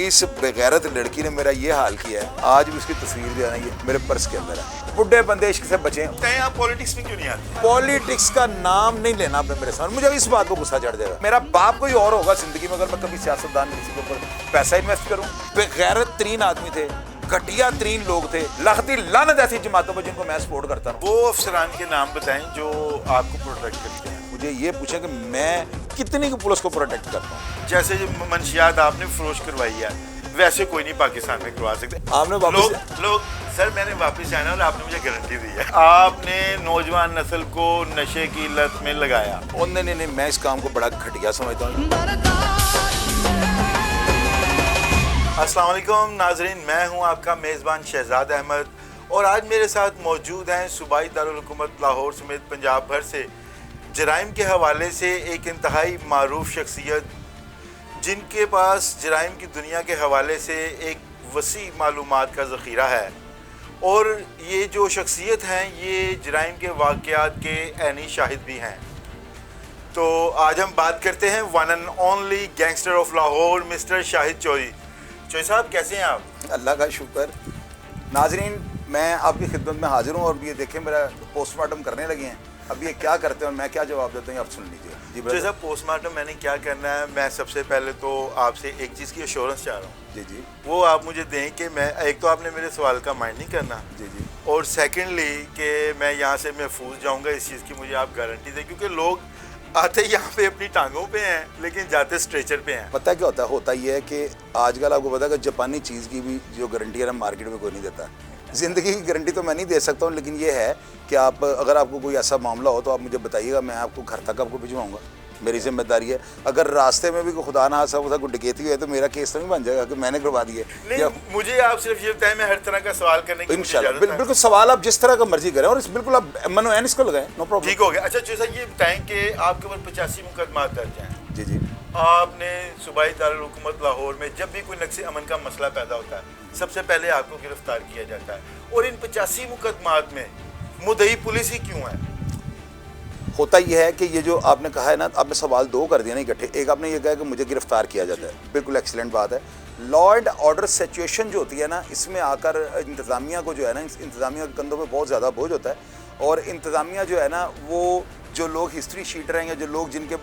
اس بغیرت لڑکی نے میرا یہ حال کیا ہے، آج بھی اس کی تصویر جو ہے نا یہ میرے پرس کے اندر ہے۔ بڈھے بندے عشق سے بچیں، آپ پولیٹکس میں کیوں نہیں آتے؟ پولیٹکس کا نام نہیں لینا آپ نے میرے سامنے، مجھے اس بات کو غصہ چڑھ جائے گا۔ میرا باپ کوئی اور ہوگا زندگی میں، اگر میں کبھی سیاستدان کسی کے اوپر پیسہ انویسٹ کروں۔ بغیرت ترین آدمی تھے، گھٹیا ترین لوگ تھے، لختی لعنت ایسی جماعتوں پر جن کو میں سپورٹ کرتا ہوں۔ وہ افسران کے نام بتائیں جو آپ کو پروٹیکٹ کرتے ہیں۔ مجھے یہ پوچھیں کہ میں کتنی پولیس کو پروٹیکٹ کرتا ہوں۔ جیسے جو منشیات آپ نے فروش کروائی ہے ویسے کوئی نہیں پاکستان میں کروا سکتے۔ آپ نے لوگ سر میں نے واپس آنا اور آپ نے مجھے گارنٹی دی ہے، آپ نے نوجوان نسل کو نشے کی لت میں لگایا۔ نہیں، میں اس کام کو بڑا گھٹیا سمجھتا ہوں۔ السلام علیکم ناظرین، میں ہوں آپ کا میزبان شہزاد احمد، اور آج میرے ساتھ موجود ہیں صوبائی دارالحکومت لاہور سمیت پنجاب بھر سے جرائم کے حوالے سے ایک انتہائی معروف شخصیت، جن کے پاس جرائم کی دنیا کے حوالے سے ایک وسیع معلومات کا ذخیرہ ہے، اور یہ جو شخصیت ہیں یہ جرائم کے واقعات کے عینی شاہد بھی ہیں۔ تو آج ہم بات کرتے ہیں one and only gangster of Lahore mister Shahid Chohi. Chohi sahab کیسے ہیں آپ؟ اللہ کا شکر۔ ناظرین، میں آپ کی خدمت میں حاضر ہوں، اور یہ دیکھیں میرا پوسٹ مارٹم کرنے لگے ہیں۔ اب یہ کیا کرتے ہیں اور میں کیا جواب دیتا ہوں یہ آپ سن لیجیے۔ جی چوہی صاحب، پوسٹ مارٹم میں نے کیا کرنا ہے، میں سب سے پہلے تو آپ سے ایک چیز کی ایشورنس چاہ رہا ہوں۔ جی وہ آپ مجھے دیں کہ میں ایک تو آپ نے میرے سوال کا مائنڈ نہیں کرنا، جی اور سیکنڈلی کہ میں یہاں سے محفوظ جاؤں گا، اس چیز کی مجھے آپ گارنٹی دیں، کیونکہ لوگ آتے یہاں پہ اپنی ٹانگوں پہ ہیں لیکن جاتے اسٹریچر پہ ہیں۔ پتہ کیا ہوتا یہ ہے کہ آج کل آپ کو پتا ہے کہ جاپانی چیز کی بھی جو گارنٹی ہے نا مارکیٹ میں کوئی نہیں دیتا۔ زندگی کی گارنٹی تو میں نہیں دے سکتا ہوں، لیکن یہ ہے کہ آپ اگر آپ کو کوئی ایسا معاملہ ہو تو آپ مجھے بتائیے گا، میں آپ کو گھر تک آپ کو بھجواؤں گا، میری ذمہ داری ہے۔ اگر راستے میں بھی کوئی خدا نہ خواستہ کوئی ڈکیتی ہوئے تو میرا کیس تو نہیں بن جائے گا کہ میں نے کروا دی ہے۔ مجھے آپ صرف یہ بتائیں، میں ہر طرح کا سوال کرنے کی انشاءاللہ بالکل سوال آپ جس طرح کا مرضی کریں، اور بالکل آپ من و عین اس کو لگائیں، نو پرابلم۔ ٹھیک ہو گیا۔ اچھا چوہی صاحب، یہ بتائیں کہ آپ کے اوپر 85 مقدمات درج ہیں۔ جی آپ نے صوبائی دارالحکومت لاہور میں جب بھی کوئی نقص امن کا مسئلہ پیدا ہوتا ہے سب سے پہلے آپ کو گرفتار کیا جاتا ہے، اور ان 85 مقدمات میں مدعی پولیس ہی کیوں ہے؟ ہوتا یہ ہے کہ یہ جو آپ نے کہا ہے نا، آپ نے سوال دو کر دیا نا اکٹھے۔ ایک آپ نے یہ کہا کہ مجھے گرفتار کیا جاتا ہے، بالکل ایکسیلنٹ بات ہے۔ لا اینڈ آرڈر سچویشن جو ہوتی ہے نا، اس میں آ کر انتظامیہ کو جو ہے نا، انتظامیہ کے کندھوں پہ بہت زیادہ بوجھ ہوتا ہے، اور انتظامیہ جو ہے نا وہ جو لوگ ہسٹری شیٹر ہیں یا جو لوگ جن کے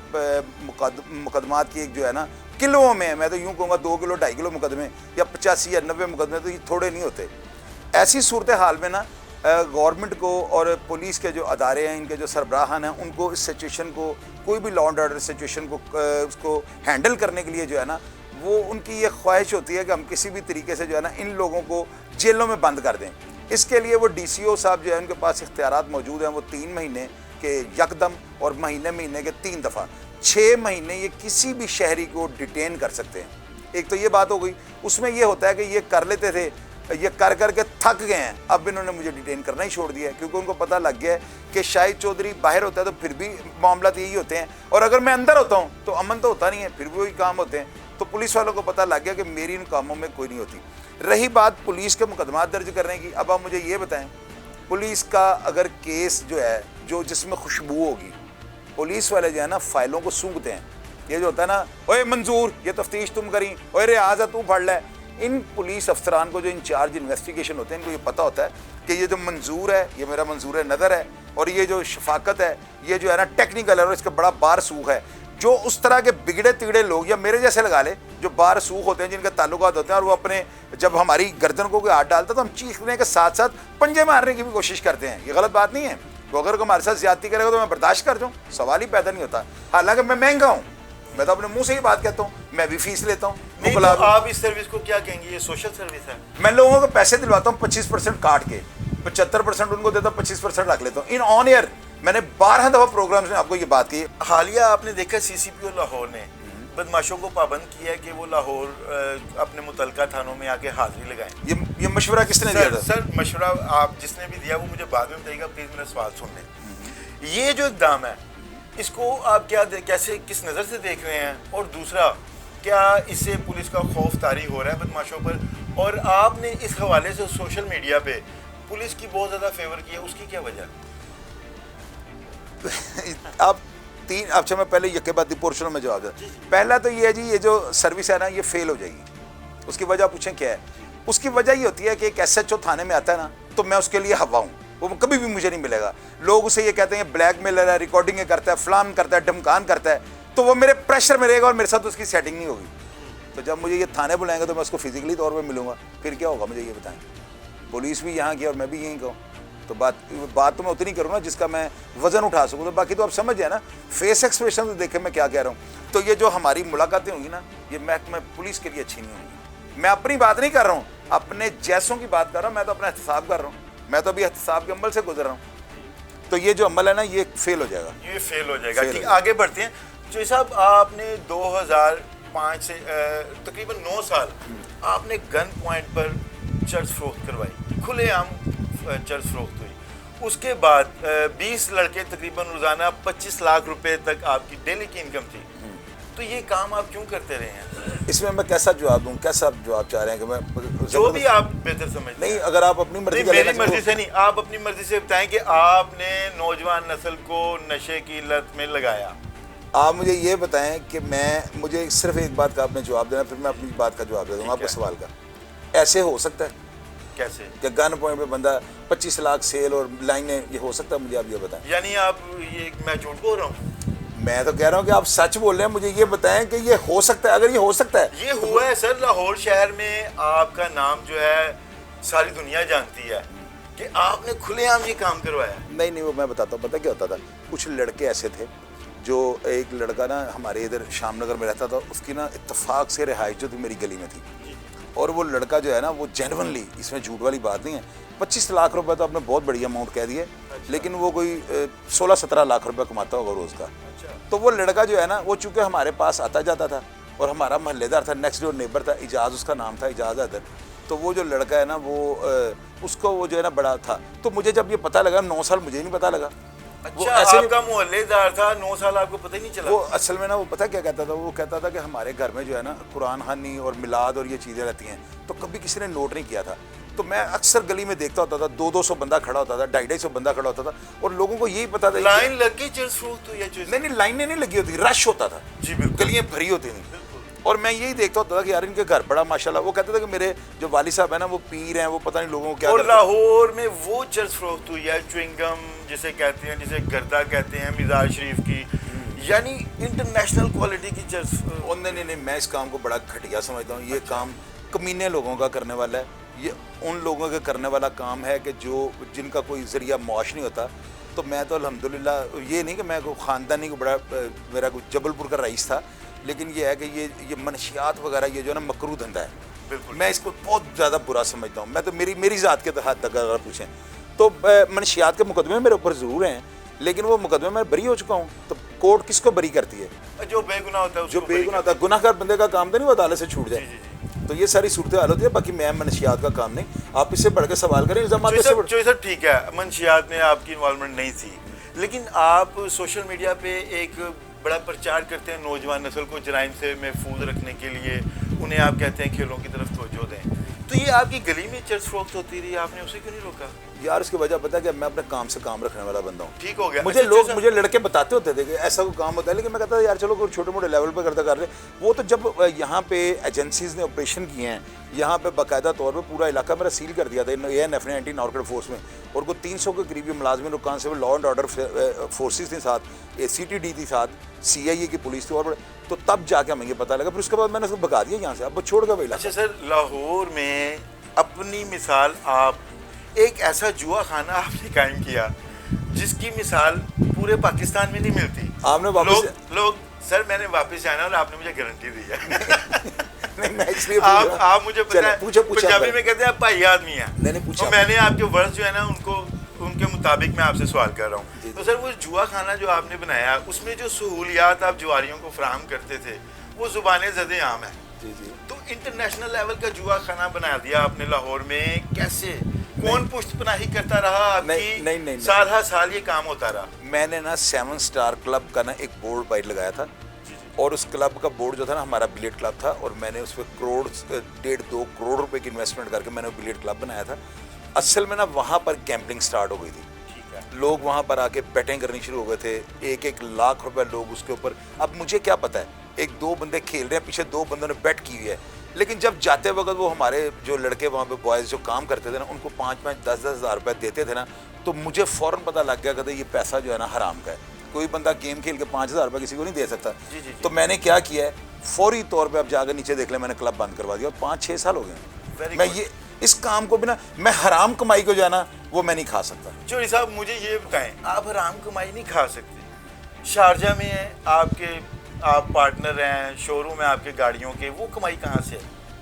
مقدمات کی ایک جو ہے نا کلوں میں، میں تو یوں کہوں گا 2 کلو 2.5 کلو مقدمے یا 85 یا 90 مقدمے، تو یہ تھوڑے نہیں ہوتے۔ ایسی صورتحال میں نا گورنمنٹ کو اور پولیس کے جو ادارے ہیں، ان کے جو سربراہان ہیں، ان کو اس سچویشن کو، کوئی بھی لا اینڈ آرڈر سچویشن کو اس کو ہینڈل کرنے کے لیے جو ہے نا، وہ ان کی یہ خواہش ہوتی ہے کہ ہم کسی بھی طریقے سے جو ہے نا ان لوگوں کو جیلوں میں بند کر دیں۔ اس کے لیے وہ ڈی سی او صاحب جو ہے ان کے پاس اختیارات موجود ہیں، وہ 3 مہینے کے یکدم اور مہینے کے 3 دفعہ 6 مہینے یہ کسی بھی شہری کو ڈیٹین کر سکتے ہیں۔ ایک تو یہ بات ہو گئی۔ اس میں یہ ہوتا ہے کہ یہ کر لیتے تھے، یہ کر کے تھک گئے ہیں، اب انہوں نے مجھے ڈیٹین کرنا ہی چھوڑ دیا ہے، کیونکہ ان کو پتہ لگ گیا ہے کہ شاہد چودھری باہر ہوتا ہے تو پھر بھی معاملات یہی ہوتے ہیں، اور اگر میں اندر ہوتا ہوں تو امن تو ہوتا نہیں ہے، پھر بھی وہی کام ہوتے ہیں۔ تو پولیس والوں کو پتہ لگ گیا کہ میری ان کاموں میں کوئی نہیں ہوتی۔ رہی بات پولیس کے مقدمات درج کرنے کی، اب آپ مجھے یہ بتائیں، پولیس کا اگر کیس جو ہے جس میں خوشبو ہوگی، پولیس والے جو ہے نا فائلوں کو سونگھتے ہیں۔ یہ جو ہوتا ہے نا، اوے منظور یہ تفتیش تم کریں، اوے ریاض تو پڑھ لے۔ ان پولیس افسران کو جو انچارج انویسٹیگیشن ہوتے ہیں، ان کو یہ پتہ ہوتا ہے کہ یہ جو منظور ہے یہ میرا منظور نظر ہے، اور یہ جو شفاقت ہے یہ جو ہے نا ٹیکنیکل ہے، اور اس کا بڑا بار سوخ ہے۔ جو اس طرح کے بگڑے تگڑے لوگ یا میرے جیسے لگا لے جو بار سوخ ہوتے ہیں، جن کے تعلقات ہوتے ہیں، اور وہ اپنے جب ہماری گردن کو کوئی ہاتھ ڈالتا ہے تو ہم چیخنے کے ساتھ ساتھ پنجے مارنے کی بھی کوشش کرتے ہیں۔ یہ غلط بات نہیں ہے، تو اگر کوئی ہمارے ساتھ زیادتی کرے گا تو میں برداشت کر جاؤں، سوال ہی پیدا نہیں ہوتا۔ حالانکہ میں مہنگا ہوں، میں تو اپنے منہ سے ہی بات کہتا ہوں، میں بھی فیس لیتا ہوں۔ آپ اس سروس کو کیا کہیں گے؟ یہ سوشل سروس ہے؟ میں لوگوں کو پیسے دلواتا ہوں 25% کاٹ کے، 75% ان کو دیتا ہوں، 25% رکھ لیتا ہوں۔ ان آن ایئر میں نے 12 دفعہ پروگرامز میں آپ کو یہ بات کی۔ حالیہ آپ نے دیکھا سی سی پی او لاہور نے بدماشوں کو پابند کیا ہے کہ وہ لاہور اپنے متعلقہ تھانوں میں آ کے حاضری لگائیں۔ یہ مشورہ کس نے دیا تھا؟ سر مشورہ آپ جس نے بھی دیا وہ مجھے بعد میں بتائیے گا، پلیز میرا سوال سن لیں۔ یہ جو اقدام ہے اس کو آپ کیسے کس نظر سے دیکھ رہے ہیں؟ اور دوسرا، کیا اس سے پولیس کا خوف طاری ہو رہا ہے بدماشوں پر؟ اور آپ نے اس حوالے سے سوشل میڈیا پہ پولیس کی بہت زیادہ فیور کی ہے، اس کی کیا وجہ ہے؟ آپ اچھا میں پہلے یکے بعد پورشنوں میں جواب دیں۔ پہلا تو یہ ہے جی، یہ جو سروس ہے نا یہ فیل ہو جائے گی، اس کی وجہ پوچھیں کیا ہے؟ اس کی وجہ یہ ہوتی ہے کہ ایک ایس ایچ او تھانے میں آتا ہے نا تو میں اس کے لیے ہوا ہوں, وہ کبھی بھی مجھے نہیں ملے گا. لوگ اسے یہ کہتے ہیں بلیک میلر ہے, ریکارڈنگیں کرتا ہے, فلان کرتا ہے, ڈھمکان کرتا ہے, تو وہ میرے پریشر میں رہے گا اور میرے ساتھ اس کی سیٹنگ نہیں ہوگی. تو جب مجھے یہ تھانے بلائیں گے تو میں اس کو فزیکلی طور پہ ملوں گا, پھر کیا ہوگا مجھے یہ بتائیں. پولیس بھی یہاں کی اور میں بھی یہیں کا ہوں, تو بات تو میں اتنی کروں نا جس کا میں وزن اٹھا سکوں. تو باقی تو آپ سمجھ جائیں نا, فیس ایکسپریشن تو دیکھیں میں کیا کہہ رہا ہوں. تو یہ جو ہماری ملاقاتیں ہوں گی نا, یہ محکمہ پولیس کے لیے اچھی نہیں ہوں گی. میں اپنی بات نہیں کر رہا ہوں, اپنے جیسوں کی بات کر رہا ہوں. میں تو اپنا احتساب کر رہا ہوں, میں تو ابھی احتساب کے عمل سے گزر رہا ہوں. تو یہ جو عمل ہے نا یہ فیل ہو جائے گا, یہ فیل ہو جائے گا. ٹھیک, آگے بڑھتے ہیں. چوہی صاحب, آپ نے 2005 سے تقریباً 9 سال آپ نے گن پوائنٹ پر چرس فروخت کروائی, کھلے عام چرس فروخت ہوئی. اس کے بعد 20 لڑکے تقریباً روزانہ 25 لاکھ روپے تک آپ کی ڈیلی کی انکم تھی. تو یہ کام آپ کیوں کرتے رہے ہیں؟ اس میں کیسا جواب دوں, کیسا جواب چاہ رہے ہیں کہ میں جو بھی آپ بہتر سمجھتے ہیں. نہیں, اگر آپ اپنی مرضی نہیں, میری مرضی سے نہیں, آپ اپنی مرضی سے بتائیں کہ آپ نے نوجوان نسل کو نشے کی لت میں لگایا. آپ مجھے یہ بتائیں کہ مجھے صرف ایک بات کا آپ نے جواب دینا, پھر میں اپنی بات کا جواب دے دوں گا آپ کے سوال کا. ایسے ہو سکتا ہے کیسے کہ گن پوائنٹ پہ بندہ 25 لاکھ سیل اور لائنیں, یہ ہو سکتا ہے؟ مجھے آپ یہ بتائیں. یعنی آپ یہ میں جھوٹ بول رہا ہوں؟ میں تو کہہ رہا ہوں کہ آپ سچ بول رہے ہیں. مجھے یہ بتائیں کہ یہ ہو سکتا ہے. اگر یہ ہو سکتا ہے, یہ ہوا ہے سر. لاہور شہر میں آپ کا نام جو ہے ساری دنیا جانتی ہے کہ آپ نے کھلے عام یہ کام کروایا. نہیں وہ میں بتاتا ہوں. پتہ کیا ہوتا تھا, کچھ لڑکے ایسے تھے جو, ایک لڑکا نا ہمارے ادھر شام نگر میں رہتا تھا, اس کی نا اتفاق سے رہائش جو تھی میری گلی میں تھی, اور وہ لڑکا جو ہے نا وہ جینونلی, اس میں جھوٹ والی بات نہیں ہے, 25 لاکھ روپے تو آپ نے بہت بڑی اماؤنٹ کہہ دی ہے, لیکن وہ کوئی 16-17 لاکھ روپے کماتا ہوگا روز کا. تو وہ لڑکا جو ہے نا وہ چونکہ ہمارے پاس آتا جاتا تھا اور ہمارا محلے دار تھا, نیکسٹ ڈور نیبر تھا, اجاز اس کا نام تھا, اجاز حیدر. تو وہ جو لڑکا ہے نا وہ اس کو وہ جو ہے نا بڑا تھا. تو مجھے جب یہ پتہ لگا, 9 سال مجھے نہیں پتہ لگا. اچھا, آپ کا محلے دار تھا, 9 سال آپ کو پتہ ہی نہیں چلا. وہ اصل میں نا وہ پتہ کیا کہتا تھا, وہ کہتا تھا کہ ہمارے گھر میں جو ہے نا قرآن خوانی اور میلاد اور یہ چیزیں رہتی ہیں, تو کبھی کسی نے نوٹ نہیں کیا تھا. تو میں اکثر گلی میں دیکھتا ہوتا تھا, 200 بندہ کھڑا ہوتا تھا, 250 بندہ کھڑا ہوتا تھا, اور لوگوں کو یہی پتا تھا لائن لگ گئی چرس فروخت ہوئی. نہیں لائنیں نہیں لگی ہوتی, رش ہوتا تھا. جی بالکل, گلیاں بھری ہوتی تھیں. اور میں یہی دیکھتا ہوتا تھا کہ یار ان کے گھر بڑا ماشاءاللہ. وہ کہتے تھے کہ میرے جو والد صاحب ہیں نا وہ پیر ہیں, وہ پتہ نہیں لوگوں کو کیا. اور لاہور میں وہ چرس فروخت ہوئی ہے, چوئنگم جسے کہتے ہیں, جسے گردہ کہتے ہیں, مزار شریف کی, یعنی انٹرنیشنل کوالٹی کی چرس. نہیں, میں اس کام کو بڑا گھٹیا سمجھتا ہوں. یہ کام کمینے لوگوں کا کرنے والا ہے. یہ ان لوگوں کے کرنے والا کام ہے کہ جن کا کوئی ذریعہ معاش نہیں ہوتا. تو میں تو الحمدللہ, یہ نہیں کہ میں کوئی خاندانی کو بڑا, میرا کوئی جبل پور کا رئیس تھا, لیکن یہ ہے کہ یہ منشیات وغیرہ یہ جو ہے نا مکروہ دھندا ہے. بالکل, میں اس کو بہت زیادہ برا سمجھتا ہوں. میں تو میری ذات کے حد تک اگر پوچھیں تو منشیات کے مقدمے میرے اوپر ضرور ہیں, لیکن وہ مقدمے میں بری ہو چکا ہوں. تو کورٹ کس کو بری کرتی ہے؟ جو بے گناہ ہوتا ہے. جو بے گناہ ہوتا ہے, گناہ گار بندے کا کام تو نہیں وہ عدالت سے چھوٹ جائے. تو یہ ساری صورتحال ہوتی ہے. باقی میں منشیات کا کام نہیں. آپ اس سے بڑھ کے سوال کریں, الزامات سے بڑھ. جو سر ٹھیک ہے, منشیات میں آپ کی انوالومنٹ نہیں تھی, لیکن آپ سوشل میڈیا پہ ایک بڑا پرچار کرتے ہیں نوجوان نسل کو جرائم سے محفوظ رکھنے کے لیے, انہیں آپ کہتے ہیں کھیلوں کی طرف توجہ دیں. تو یہ آپ کی گلی میں چرس فروخت ہوتی رہی, آپ نے اسے کیوں نہیں روکا؟ یار اس کی وجہ پتہ ہے کہ میں اپنے کام سے کام رکھنے والا بندہ ہوں. ٹھیک ہو گیا. مجھے لڑکے بتاتے ہوتے تھے کہ ایسا کوئی کام ہوتا ہے, لیکن میں کہتا تھا یار چلو کوئی چھوٹے موٹے لیول پہ کرتا کر رہے. وہ تو جب یہاں پہ ایجنسیز نے آپریشن کیے ہیں, یہاں پہ باقاعدہ طور پہ پورا علاقہ میرا سیل کر دیا تھا ANF نے, اینٹی نارکوٹک فورس میں, اور کوئی 300 کے قریبی ملازمین اور constable law and order forces تھے ساتھ, CTD تھی ساتھ, CIA کی پولیس تھی, اور تو تب جا کے ہمیں یہ پتہ لگا. پھر اس کے بعد میں نے اس کو بھگا دیا یہاں سے, اب وہ چھوڑ گیا. اچھا سر, لاہور میں اپنی مثال, آپ ایک ایسا جوا خانہ آپ نے قائم کیا جس کی مثال پورے پاکستان میں نہیں ملتی. آپ نے واپس لوگ سر, میں نے واپس آنا اور آپ نے مجھے گارنٹی دی ہے. میں اس لیے آپ مجھے پتا ہے پنجابی میں کہتے ہیں آپ بھائی آدمی ہیں, تو میں نے آپ کے ورڈز جو ہے نا ان کے مطابق میں آپ سے سوال کر رہا ہوں. تو سر وہ جوا خانہ جو آپ نے بنایا, اس میں جو سہولیات آپ جواریوں کو فراہم کرتے تھے وہ زبان زد عام ہے. تو انٹرنیشنل لیول کا جوا خانہ بنا دیا آپ نے لاہور میں, کیسے, کون پشت پناہی کرتا رہا آپ کی؟ سال ہر سال یہ کام ہوتا رہا. میں نے نا 7 اسٹار کلب کا نا ایک بورڈ باہر لگایا تھا, اور اس کلب کا بورڈ جو تھا نا ہمارا بلیٹ کلب تھا, اور میں نے اس پہ 1.5-2 کروڑ روپے کی انویسٹمنٹ کر کے میں نے بلیٹ کلب بنایا تھا. اصل میں نا وہاں پر گیمبلنگ سٹارٹ ہو گئی تھی. لوگ وہاں پر آ کے بیٹنگ کرنی شروع ہو گئے تھے, 1-1 لاکھ روپے لوگ اس کے اوپر. اب مجھے کیا پتا ہے, 1-2 بندے کھیل رہے ہیں, پیچھے 2 بندوں نے بیٹ کی ہوئی ہے, لیکن جب جاتے وقت وہ ہمارے جو لڑکے وہاں پہ بوائز جو کام کرتے تھے نا ان کو 5-5 10-10 ہزار روپے دیتے تھے نا تو مجھے فوراً پتہ لگ گیا کہ یہ پیسہ جو ہے نا حرام کا ہے. کوئی بندہ گیم کھیل کے 5,000 روپے کسی کو نہیں دے سکتا. تو میں نے کیا کیا ہے فوری طور پہ اب جا کے نیچے دیکھ لیں میں نے کلب بند کروا دیا اور 5-6 سال ہو گئے. میں یہ اس کام کو بھی نا میں حرام کمائی کو جو ہے نا وہ میں نہیں کھا سکتا. چوہدری صاحب مجھے یہ بتائیں آپ حرام کمائی نہیں کھا سکتے. شارجہ میں ہیں آپ پارٹنر ہیں شو روم ہے آپ کے گاڑیوں کے, وہ کمائی کہاں سے ہے؟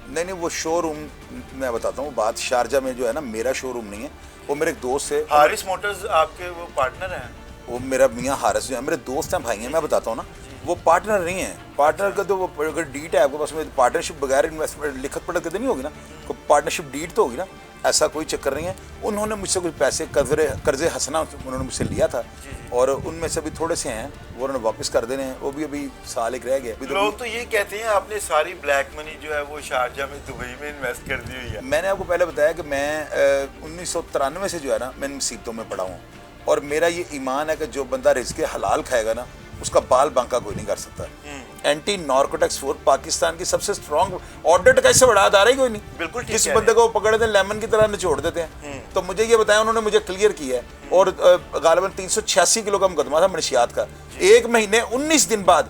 نہیں وہ شو روم میں بتاتا ہوں بات. شارجہ میں جو ہے نا میرا شو روم نہیں ہے, وہ میرے ایک دوست ہے حارث موٹرز آپ کے وہ پارٹنر ہیں. وہ میرا میاں حارث جو ہے میرے دوست ہیں بھائی ہیں. میں بتاتا ہوں نا وہ پارٹنر نہیں ہیں. پارٹنر کا تو وہ اگر ڈیٹ ہے آپ کے پاس میں پارٹنرشپ بغیر انویسٹمنٹ لکھت پڑھت کے تو نہیں ہوگی نا, پارٹنرشپ ڈیٹ تو ہوگی نا. ایسا کوئی چکر نہیں ہے. انہوں نے مجھ سے کچھ پیسے قرض حسنہ انہوں نے مجھ سے لیا تھا اور ان میں سے بھی تھوڑے سے ہیں وہ انہوں نے واپس کر دینے ہیں. وہ بھی ابھی سال ایک رہ گیا. لوگ تو یہ کہتے ہیں آپ نے ساری بلیک منی جو ہے وہ شارجہ میں دبئی میں انویسٹ کر دی ہوئی ہے. میں نے آپ کو پہلے بتایا کہ میں 1993 سے جو ہے نا میں ان مصیبتوں میں پڑا ہوں اور میرا یہ ایمان ہے کہ جو بندہ رزق حلال کھائے گا نا اس کا بال بانکا کوئی نہیں کر سکتا. اینٹی نارکوٹکس فورس پاکستان کی سب سے اسٹرانگ آڈٹ کا اس سے بڑا ادارہ ہی کوئی نہیں. بالکل کس بندے کو پکڑ دیں لیمن کی طرح نچوڑ دیتے ہیں. تو مجھے یہ بتایا انہوں نے مجھے کلیئر کیا ہے اور غالباً 386 کلو کا مقدمہ تھا منشیات کا. 1 مہینے 19 دن بعد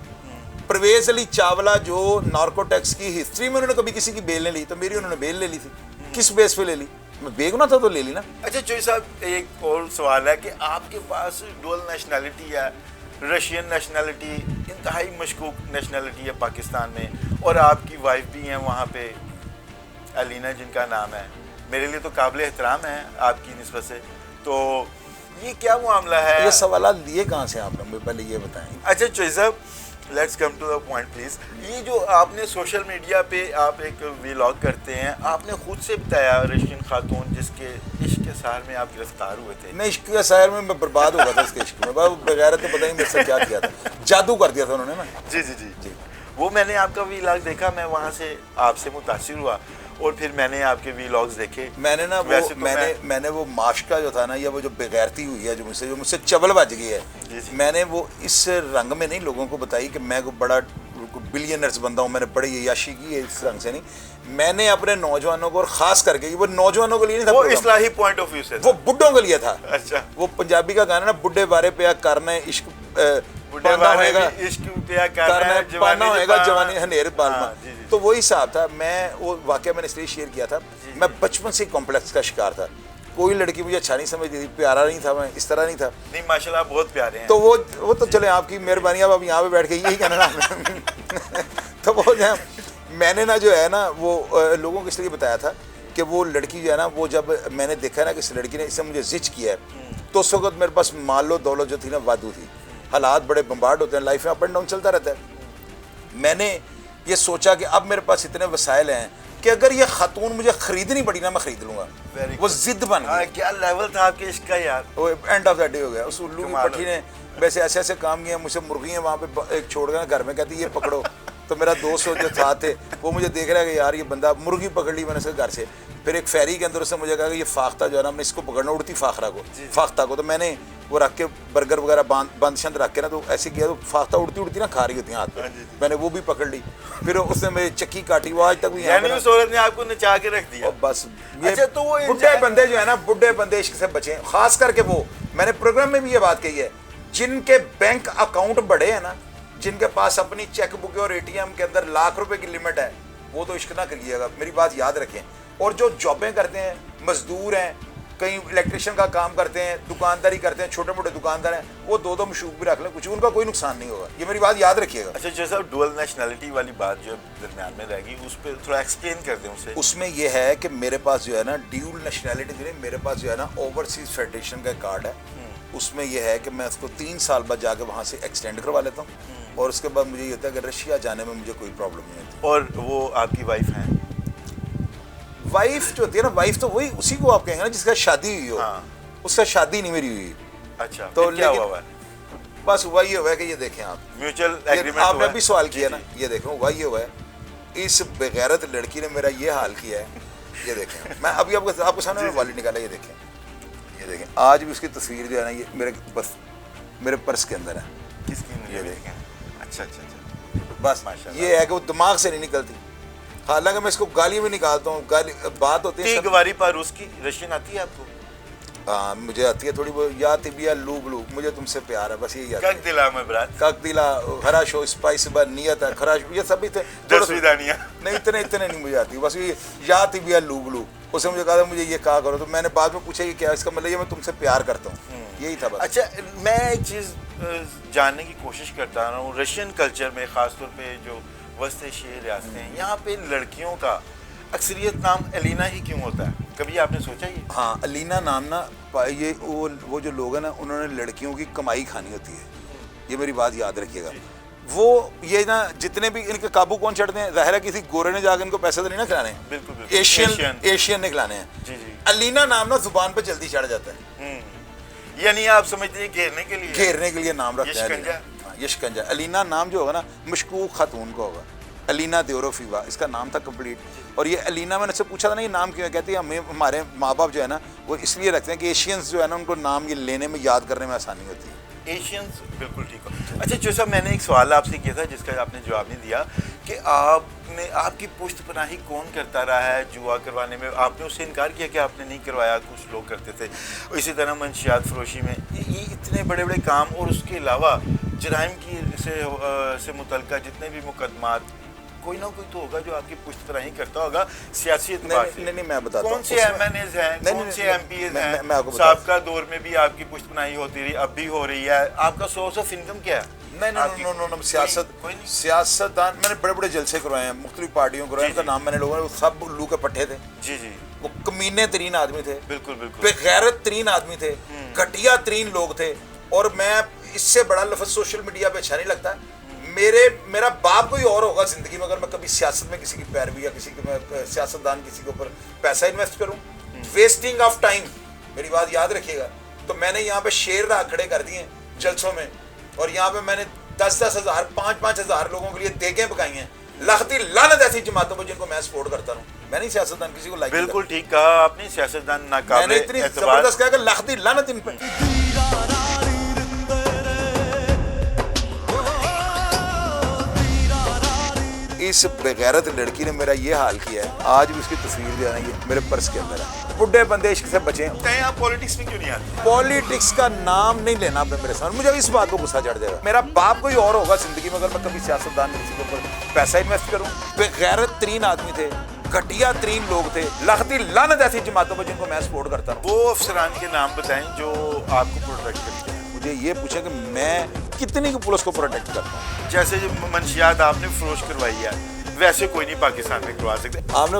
پرویز علی چاولہ جو نارکوٹکس کی ہسٹری میں انہوں نے کبھی کسی کی بیل نہیں لی تو میری انہوں نے بیل لے لی تھی. کس بیس پہ لے لی؟ میں بیگنا تھا تو لے لی نا. اچھا چوہدری صاحب ایک اور سوال ہے کہ آپ کے پاس ڈول نیشنلٹی ہے, رشین نیشنلٹی انتہائی مشکوک نیشنلٹی ہے پاکستان میں, اور آپ کی وائف بھی ہیں وہاں پہ الینا جن کا نام ہے, میرے لیے تو قابل احترام ہے آپ کی نسبت سے. تو یہ کیا معاملہ ہے؟ یہ سوالات لیے کہاں سے آپ نے پہلے یہ بتائیں. اچھا چوہدری صاحب let's come to the point please. یہ جو آپ نے سوشل میڈیا پہ آپ ایک ویلاگ کرتے ہیں, آپ نے خود سے بتایا رشین خاتون جس کے عشق کے سہر میں آپ گرفتار ہوئے تھے. میں عشق کے سہر میں برباد ہو گیا تھا اس کے عشق میں. بغیر تو پتہ نہیں میرے سے کیا کیا تھا, جادو کر دیا تھا انہوں نے نا. جی وہ میں نے آپ کا ویلاگ دیکھا, میں وہاں سے آپ سے متاثر ہوا اور پھر میں نے آپ کے ویلاگز دیکھے. میں نے نا میں نے وہ معاشقہ جو تھا نا یا وہ جو بغیرتی ہوئی ہے جو مجھ سے چبل بج گئی ہے, میں نے وہ اس رنگ میں نہیں لوگوں کو بتائی کہ میں کوئی بڑا بلینرز بندہ ہوں, میں نے بڑی عیاشی کی ہے اس رنگ سے نہیں. میں نے اپنے نوجوانوں کو اور خاص کر کے وہ نوجوانوں کے لیے نہیں تھا, وہ اصلاحی پوائنٹ آف ویو سے وہ بڈھوں کے لیے تھا. اچھا وہ پنجابی کا گانا نا بڈھے بارے پہ کرنا ہے عشق پانا ہوئے گا عشق پہ کرنا ہے پانا ہوئے گا جوانی ہنیر بالما. تو وہی حساب تھا. میں وہ واقعہ میں نے اس لیے شیئر کیا تھا, میں بچپن سے کمپلیکس کا شکار تھا. کوئی لڑکی مجھے اچھا نہیں سمجھتی تھی, پیارا نہیں تھا, میں اس طرح نہیں تھا. نہیں ماشاءاللہ بہت پیارے ہیں. تو وہ تو چلے آپ کی مہربانی, اب یہاں پہ بیٹھ کے یہی کہنا نا. تو وہ میں نے نا جو ہے نا وہ لوگوں کو اس لیے بتایا تھا کہ وہ لڑکی جو ہے نا وہ جب میں نے دیکھا نا کہ اس لڑکی نے اس سے مجھے زچ کیا ہے تو اس وقت میرے پاس مال و دولت جو تھی نا وادو تھی. حالات بڑے بمبارڈ ہوتے ہیں, لائف میں اپ اینڈ ڈاؤن چلتا رہتا ہے. میں نے یہ سوچا کہ اب میرے پاس اتنے وسائل ہیں کہ اگر یہ خاتون مجھے خریدنی پڑی نا میں خرید لوں گا. وہ ضد بن گئی. کیا لیول تھا آپ کے عشق کا یار. وہ اینڈ آف دا ڈے ہو گیا. اس الو کی پٹھی نے ویسے ایسے ایسے کام کیے, مجھ سے مرغیاں وہاں پہ ایک چھوڑ گئے گھر میں, کہتی یہ پکڑو. تو میرا دوست جو ساتھ تھے وہ مجھے دیکھ رہا ہے کہ یار یہ بندہ مرغی پکڑ لی میں نے اس کے گھر سے. پھر ایک فیری کے اندر اس نے مجھے کہا کہ یہ فاختہ جو ہے نا ہم نے اس کو پکڑنا, اڑتی فاخرہ کو فاختہ کو. تو میں نے وہ رکھ کے برگر وغیرہ بند شند رکھ کے نا تو ایسے کیا تو فاختہ اڑتی نا کھا رہی ہوتی ہیں ہاتھ پہ. میں نے وہ بھی پکڑ لی. پھر اس نے میری چکی کاٹی, وہ آج تک اس عورت نے آپ کو نچا کے رکھ دیا. بس بڈھے بندے جو ہے نا بڈھے بندے عشق سے بچے, خاص کر کے وہ میں نے پروگرام میں بھی یہ بات کہی ہے جن کے بینک اکاؤنٹ بڑے ہیں نا, جن کے پاس اپنی چیک بک اور ATM کے اندر لاکھ روپے کی لمٹ ہے, وہ تو عشق نہ کریے گا, میری بات یاد رکھیں. اور جو جابیں کرتے ہیں, مزدور ہیں, کہیں الیکٹریشین کا کام کرتے ہیں, دکانداری کرتے ہیں, چھوٹے موٹے دکاندار ہیں, وہ دو مشوق بھی رکھ لیں, کچھ ان کا کوئی نقصان نہیں ہوگا. یہ میری بات یاد رکھیے گا. اچھا جیسا ڈوئل نیشنلٹی والی بات جو درمیان میں رہ گئی اس پہ تھوڑا ایکسپلین کر دیں اسے. اس میں یہ ہے کہ میرے پاس جو ہے نا ڈیول نیشنلٹی نہیں, میرے پاس جو ہے نا اوورسیز فیڈریشن کا کارڈ ہے. اس میں یہ ہے کہ میں اس کو 3 سال بعد جا کے وہاں سے ایکسٹینڈ کروا لیتا ہوں, اور اس کے بعد مجھے یہ ہوتا ہے کہ رشیا جانے میں مجھے کوئی پرابلم نہیں ہوتی. اور وہ آپ کی وائف ہیں؟ وائف جو ہوتی ہے نا, وائف تو وہی اسی کو آپ کہیں گے نا جس کا شادی ہوئی ہو. اس کا شادی نہیں میری ہوئی. اچھا تو کیا ہوا ہے؟ بس ہوا یہ ہوا ہے کہ یہ دیکھیں آپ میوچل ایگریمنٹ آپ نے بھی سوال کیا نا, یہ دیکھیں ہوا یہ ہوا ہے. اس بغیرت لڑکی نے میرا یہ حال کیا ہے. یہ دیکھیں میں ابھی آپ کو سامنے والد نکالا, یہ دیکھیں یہ دیکھیں آج بھی اس کی تصویر جو ہے نا یہ میرے پرس کے اندر ہے. کس کی؟ یہ دیکھیں. اچھا بس یہ ہے کہ وہ دماغ سے نہیں نکلتی. حالانکہ میں اس کو گالی بھی نکالتا ہوں. گالی بات ہوتی ہے گواری پر روس کی رشین آتی ہے آپ کو؟ ہاں مجھے آتی ہے تھوڑی بہت. یا طبیہ لو بلو مجھے تم سے پیار ہے بس یہی آتی ہے. کک دلا میں برات کک دلا خراش ہو اسپائس بر نیت ہے خراش یہ سب بھی تھے. 10 دانیاں نہیں اتنے نہیں مجھے آتی. بس یہ یا طبیہ لو بلو اس نے مجھے کہا تھا مجھے یہ کہا کرو تو میں نے بعد میں پوچھا یہ کیا اس کا مطلب یہ میں تم سے پیار کرتا ہوں. یہی تھا بس. اچھا میں ایک چیز جاننے کی کوشش کرتا ہوں رشین کلچر میں خاص طور پہ جو وسط ایشیائی ریاستیں ہیں یہاں پہ لڑکیوں کا اکثریت نام الینا ہی کیوں ہوتا ہے؟ کبھی آپ نے سوچا یہ؟ ہاں الینا نام نا یہ وہ جو لوگ ہیں نا انہوں نے لڑکیوں کی کمائی کھانی ہوتی ہے. یہ میری بات یاد رکھیے گا. وہ یہ نا جتنے بھی ان کے قابو کون چڑھتے ہیں ظاہر ہے کسی گورے نے جا کے ان کو پیسے تو نہیں نا کھلانے ہیں. بالکل ایشین نے کھلانے ہیں. جی جی. الینا نام نا زبان پہ جلدی چڑھ جاتا ہے. یعنی آپ سمجھتے ہیں گھیرنے کے لیے نام رکھتے ہیں. یہ شکنجا. الینا نام جو ہوگا نا مشکوک خاتون کا ہوگا. الینا دیوروفیوا اس کا نام تھا کمپلیٹ. اور یہ الینا میں نے سے پوچھا تھا نا یہ نام کیوں ہے؟ کہتے ہیں ہمارے ماں باپ جو ہے نا وہ اس لیے رکھتے ہیں کہ ایشینز جو ہے نا ان کو نام یہ لینے میں یاد کرنے میں آسانی ہوتی ہے. ایشینز بالکل ٹھیک ہو. اچھا جو صاحب میں نے ایک سوال آپ سے کیا تھا جس کا آپ نے جواب نہیں دیا کہ آپ کی پشت پناہی کون کرتا رہا ہے جوا کروانے میں؟ آپ نے اس سے انکار کیا کہ آپ نے نہیں کروایا، کچھ لوگ کرتے تھے. اسی طرح منشیات فروشی میں یہ اتنے بڑے بڑے کام اور اس کے علاوہ جرائم کی سے متعلقہ جتنے بھی مقدمات کوئی نہ کوئی تو ہوگا جو آپ کی پشت پناہی کرتا ہوگا سیاسی اعتبار سے. نہیں میں بتاتا ہوں کون سے ایم این ایز ہیں، کون سے ایم پی ایز ہیں؟ سابقہ دور میں بھی آپ کی پشت پناہی ہوتی رہی، اب بھی ہو رہی ہے. آپ کا سورس آف انکم کیا ہے؟ نہیں سیاستدان میں نے بڑے بڑے جلسے کروائے ہیں مختلف پارٹیوں کروائے. ان کا نام میں نے لوگوں نے سب الو کے پٹھے تھے. جی جی. وہ کمینے ترین آدمی تھے. بالکل بالکل. بے غیرت ترین آدمی تھے. گھٹیا ترین لوگ تھے. اور میں اس سے بڑا لفظ سوشل میڈیا پہ اچھا نہیں لگتا. میرا باپ کوئی اور ہوگا زندگی میں اگر میں کبھی سیاست میں کسی کی پیروی یا کسی کے سیاستدان کسی کے اوپر پیسہ انویسٹ کروں. ویسٹنگ آف ٹائم میری بات یاد رکھیے گا. تو میں نے یہاں پہ شیر راہ کھڑے کر دیے جلسوں میں اور یہاں پہ میں نے 10,000 5,000 لوگوں کے لیے دیگیں پکائی ہیں. لختی لعنت ایسی جماعتوں پر جن کو میں سپورٹ کرتا ہوں. میں نہیں سیاستدان کسی کو لائک. بالکل ٹھیک کہا آپ نے. سیاستدان ناقابل میں نے اتنی زبردست کہا کہ لختی لعنت ان پہ. اس بغیرت لڑکی نے میرا یہ حال کیا ہے. آج بھی اس کی تصویر جو ہے نا یہ میرے پرس کے اندر ہے. بڈھے بندے عشق سے بچے ہیں. آپ پولیٹکس میں کیوں نہیں آتے؟ پولیٹکس کا نام نہیں لینا آپ نے میرے سامنے. مجھے اس بات کو غصہ چڑھ جائے گا. میرا باپ کوئی اور ہوگا زندگی میں اگر میں کبھی سیاستدان کسی کے اوپر پیسہ انویسٹ کروں. بغیرت ترین آدمی تھے. گھٹیا ترین لوگ تھے. لختی لعنت ایسی جماعتوں پر جن کو میں سپورٹ کرتا ہوں. وہ افسران کے نام بتائیں جو آپ کو پروٹیکٹ کرتے ہیں. مجھے یہ پوچھیں کہ میں کتنی کی پولیس کو پروٹیکٹ کرتا ہوں. جیسے جو منشیات آپ نے فروش کروائی ہے ویسے کوئی نہیں پاکستان میں کروا سکتے. آپ نے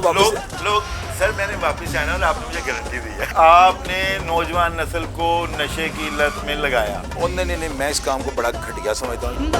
لوگ سر میں نے واپس آنا اور آپ نے مجھے گارنٹی دی ہے. آپ نے نوجوان نسل کو نشے کی لت میں لگایا. نہیں میں اس کام کو بڑا گھٹیا سمجھتا ہوں.